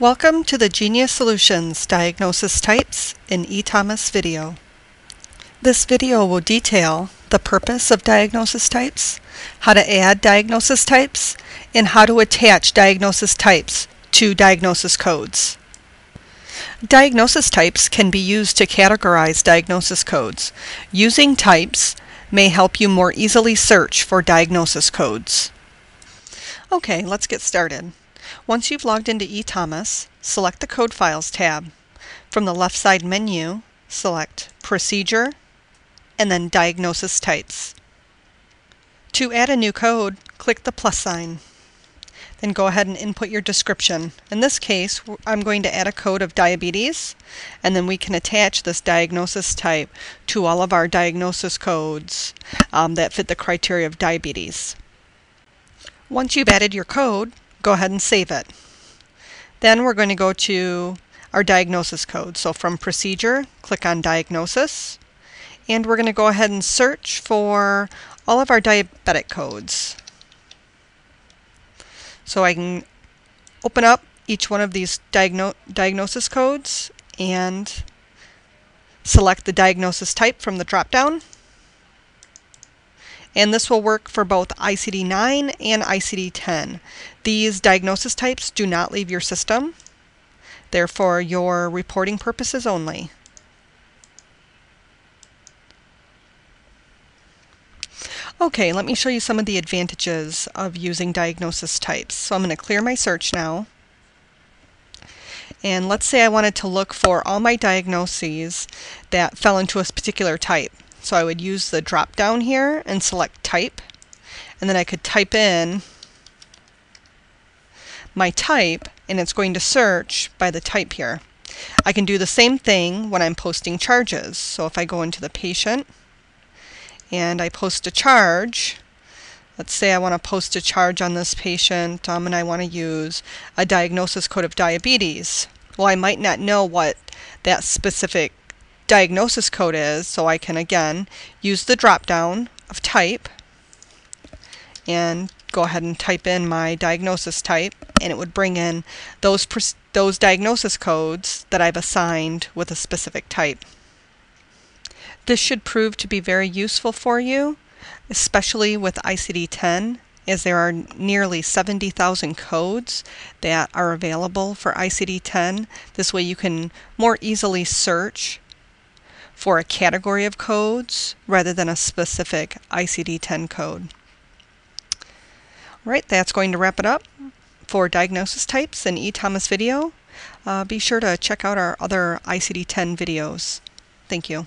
Welcome to the Genius Solutions Diagnosis Types in eThomas video. This video will detail the purpose of diagnosis types, how to add diagnosis types, and how to attach diagnosis types to diagnosis codes. Diagnosis types can be used to categorize diagnosis codes. Using types may help you more easily search for diagnosis codes. Okay, let's get started. Once you've logged into eThomas, select the Code Files tab. From the left side menu, select Procedure and then Diagnosis Types. To add a new code, click the plus sign. Then go ahead and input your description. In this case, I'm going to add a code of diabetes, and then we can attach this diagnosis type to all of our diagnosis codes that fit the criteria of diabetes. Once you've added your code, go ahead and save it. Then we're going to go to our diagnosis code. So from Procedure, click on Diagnosis, and we're going to go ahead and search for all of our diabetic codes. So I can open up each one of these diagnosis codes and select the diagnosis type from the drop-down. And this will work for both ICD-9 and ICD-10. These diagnosis types do not leave your system. They're for your reporting purposes only. Okay, let me show you some of the advantages of using diagnosis types. So I'm going to clear my search now. And let's say I wanted to look for all my diagnoses that fell into a particular type. So I would use the drop down here and select type, and then I could type in my type and it's going to search by the type here. I can do the same thing when I'm posting charges. So if I go into the patient and I post a charge, let's say I want to post a charge on this patient and I want to use a diagnosis code of diabetes. Well, I might not know what that specific diagnosis code is, so I can again use the drop down of type and go ahead and type in my diagnosis type, and it would bring in those diagnosis codes that I've assigned with a specific type. This should prove to be very useful for you, especially with ICD-10, as there are nearly 70,000 codes that are available for ICD-10. This way you can more easily search for a category of codes rather than a specific ICD-10 code. Alright, that's going to wrap it up for diagnosis types in eThomas video. Be sure to check out our other ICD-10 videos. Thank you.